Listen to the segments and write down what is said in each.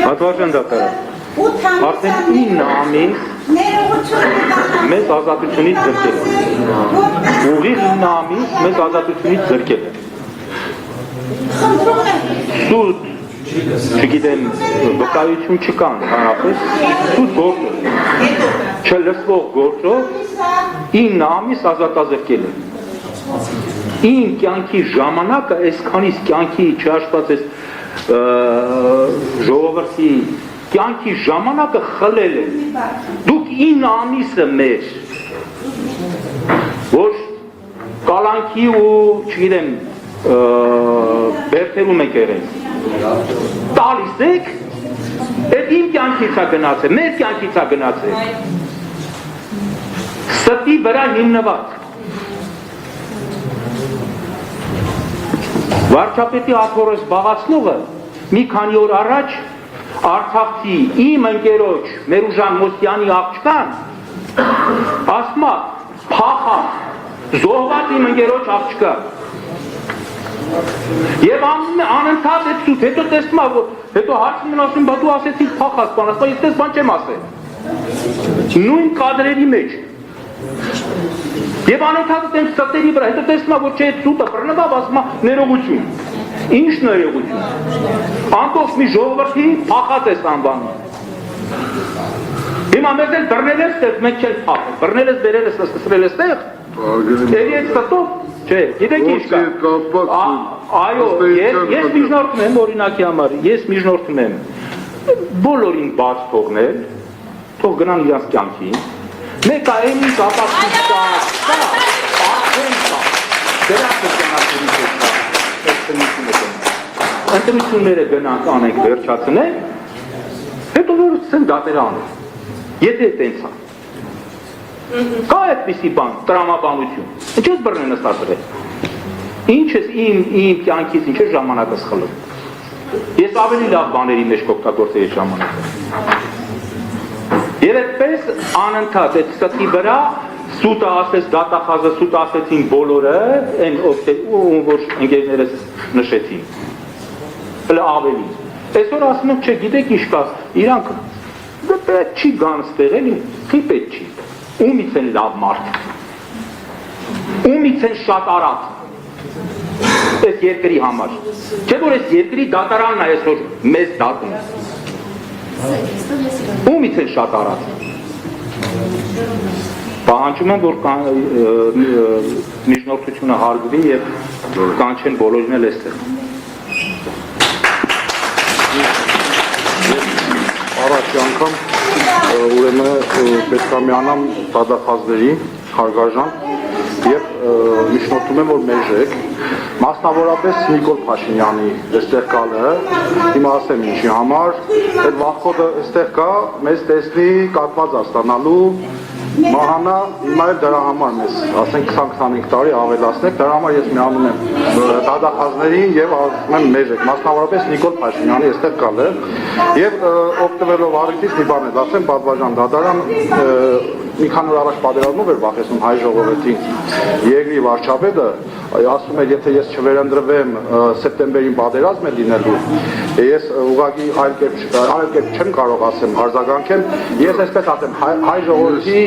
Պատվարժան դատարան, արդեն 9 ամիս մեզ ազատությունից զրկել է, ուղիղ 9 ամիս մեզ ազատությունից զրկել է, սուտ, չգիտեմ, վկայություն չկան հանրապես, սուտ գործով, չլսվող գործով 9 ամիս ազատազրկել է, իմ կյանքի ժամանակը, այսքանից կյանքի չհաշված ես ժողովրդի կյանքի ժամանակը խլել է, դուք 9 ամիսը մեր, որ կալանքի ու չգիտեմ բերթերում եք եղել, տալիս եք, այդ իմ կյանքից է գնացել, մեր կյանքից է գնացել, ստի վրա հիմնված, վարչապետի աթոռը զբաղացնողը մի քանի օր առաջ Արցախցի իմ ընկերոջ Մերուժան Մոսյանի աղջկան ասում է փախավ զոհված իմ ընկերոջ աղջկա եւ անընդհատ այդ սուտ հետո տեսնում է որ հետո հարցնում են ասում բա դու ասեցիր փախած բան ասում ես բան չեմ ասել նույն կադրերի մեջ եւ անընդհատ այդ ստերի վրա հետո տեսնում է որ չէ այդ սուտը բռնվավ ասում է ներողություն ինչ ներողություն ամբողջ մի ժողովրդի փախած է անվանում հիմա մեզ էլ բռնել ես մենք չենք փախել բռնել ես բերել ես սկսրել ես տեղ էլի այդ ստով չէ գիտեք ինչ կա այո ես միջնորդում եմ օրինակի համար ես միջնորդում եմ բոլորին բաց թողնել թող գնան իրաց կյանքի մեկ այն ինչ ապացույց կա արդեն կա դրանց ընտրությունները գնանք անենք վերջացնենք, հետո որ ցեն դատերը անենք, եթե տենց է, կա այդպիսի բան, տրամաբանություն, ինչ ես բռնեն նստացրել, ինչ ես իմ կյանքից, ինչ ես ժամանակս խլում, ես ավելի լավ բաների մեջ կօգտագործեի այդ ժամանակը, և այդպես անընդհատ այդ ստի վրա սուտը ասեց դատախազը, սուտը ասեցին բոլորը, այն որ ընկերներս նշեցին, հլը ավելի, այսօր ասում եմ, չէ, գիտեք ինչ կա, իրանք պետ չի գան ստեղ, էլի, խի պետ չի, ումից են լավ մարդ, ումից են շատ արած, այս երկրի համար, չէ որ այս երկրի դատարանն է այսօր մեզ դատում, ումից են շատ արած, պահանջում եմ, որ միջնորդությունը հարգվի և կանչեն բոլորին էլ էստեղ։ Առաջի անգամ ուրեմն պետք է միանամ դատախազների հարգարժան և միջնորդում եմ, որ մերժեք մասնավորապես Նիկոլ Փաշինյանի այստեղ գալը, հիմա ասեմ ինչի համար, այդ վախկոտը այստեղ կա, մեզ տեսնի կատված ստանալու Մահանա հիմա էլ դրա համար մեզ, ասենք 20-25 տարի ավելացնեք, դրա համար ես միանում եմ դատախազներին և ասում եմ մերժեք, մասնավորապես Նիկոլ Փաշինյանի այստեղ գալը և օգտվելով առիթից մի բան եմ ասեմ, պատվարժան դատարան մի քանի օր առաջ պատերազմով էր վախեցնում հայ ժողովրդին երկրի վարչապետը ասում էր եթե ես չվերընտրվեմ սեպտեմբերին պատերազմ է լինելու ես ուղղակի այլ կերպ չեմ կարող ասեմ արձագանքեմ ես այսպես ասեմ հայ ժողովրդի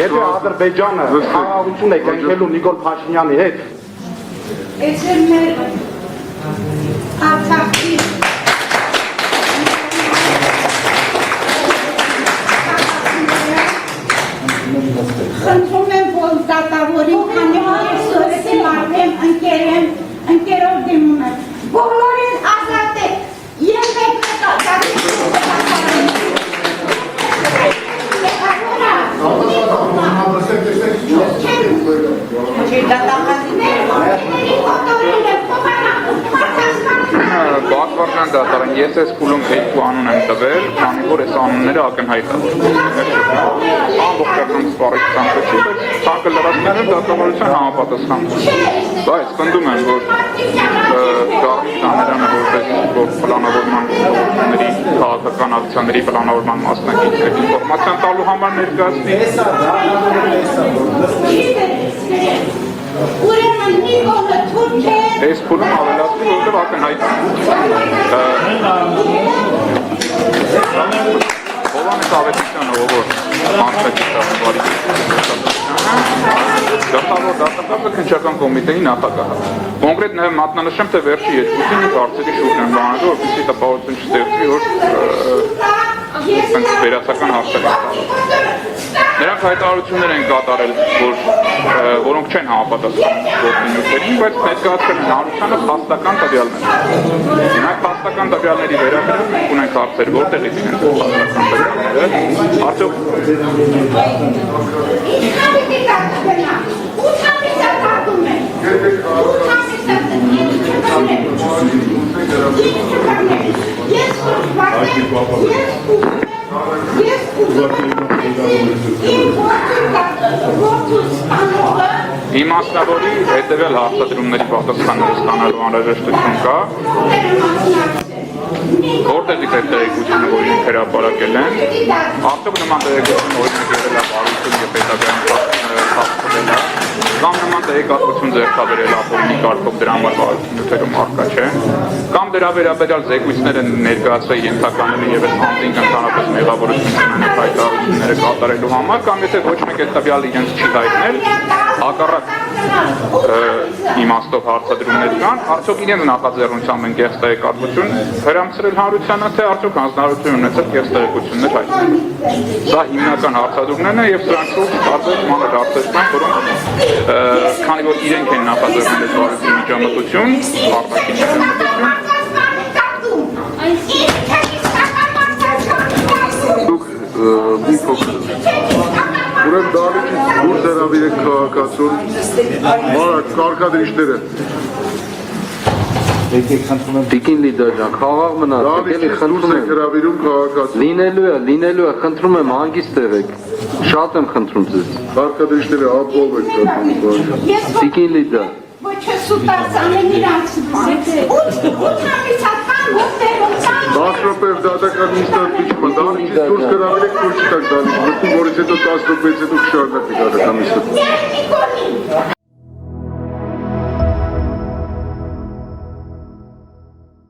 եթե Ադրբեջանը խաղաղություն է կնքելու Նիկոլ Փաշինյանի հետ It's in there. Խնդրում եմ որ դատավորին քանի որ սովետի մարդեմ ընկերով դիմում եմ բոլորին ազատեք և մեկ Պատվարժան դատարան, ես այս փուլում երկու անուն եմ տվել, քանի որ այս անունները ակնհայտ են։ Ամբողջական սպառողության կողմից, ցանկը լրացնելը դատավորության համապատասխան։ Բայց պնդում եմ, որ Գարմիշյաներանը որպես պլանավորման գործողությունների քաղաքական ակցիաների պլանավորման մասնակից ինֆորմացիան տալու համար ներկայացնի։ Այս փուլում ավելացվի, որովհետև ակնհայտ Հովանես Ավետիսյանը, ով որ անցկացրած Գլխավոր դատախազը քննչական կոմիտեի նախագահը։ Կոնկրետ նաև մատնանշեմ, թե վերջի երկուսին հարցերի շուրջ են բանալու, որպեսզի տպավորություն չստեղծվի, որ վերացական հարցեր Նրանք հայտարարություններ են կատարել, որոնք չեն համապատասխանում գործունեություններին, բայց ներկայացրել են հանրությանը փաստական տվյալներ։ Այդ փաստական տվյալների վերաբերյալ մենք ունենք հարցեր, որտեղից են փաստական տվյալները, արդյոք Իմաստնավորի հետևյալ հարցադրումների պատասխաններ ստանալու անհրաժեշտություն կա, որտեղից այդ տեղեկությունը, որ իրենք հրապարակել են, արդյոք նման տեղեկություն օրինակ եղել է բարություն եւ պետական խախտվել է, կամ նման տեղեկատվություն ձեռքաբերել ապօրինի կարգով դրա համար բարություններում առկա չէ, կամ դրա վերաբերյալ զեկույցներ են ներկայացրել ենթականները եւ այս անձինք ընդհանրապես մեղավորություն ունեն հայտարարությունները կատարելու համար, կամ եթե ոչ մեկ այդ տվյալը իրենց չի հայտնել, հակառակ իմաստով հարցադրումներ կան, արդյոք իրենց նախաձեռնությամբ են կեղծ տեղեկատվություն հրամցրել հանրությանը, թե արդյոք հանձնարարություն ունեցել կեղծ տեղեկություններ հայտնել։ Սա հիմնական հարցադրումներն են եւ սրանք շուրջ տարբեր մանր հարցեր կան, որոնք քանի որ իրենք են նախաձեռնել բարություն միջամտություն, արտաքին միջամտություն Ուրեմն դահլիճից դուրս հրավիրեք քաղաքացուն, կարգադրիչները։ Տիկին լիդեր ջան, խաղաղ մնացեք, էլի խնդրում եմ։ հրավիրում քաղաքացուն։ Լինելու է, խնդրում եմ հանգիստ եղեք։ Շատ եմ խնդրում ձեզ։ Կարգադրիչները ապով եք կարգում։ Տիկին լիդեր։ Ոչ սուտած ամեն իրանց բան։ Ու 10 րոպեով դատական նիստը պիչումը, դահլիճից դուրս հրավիրեք, դուրս չտակ դահլիճ, որից հետո 10 րոպեից հետո կշարունակեք դատական նիստը։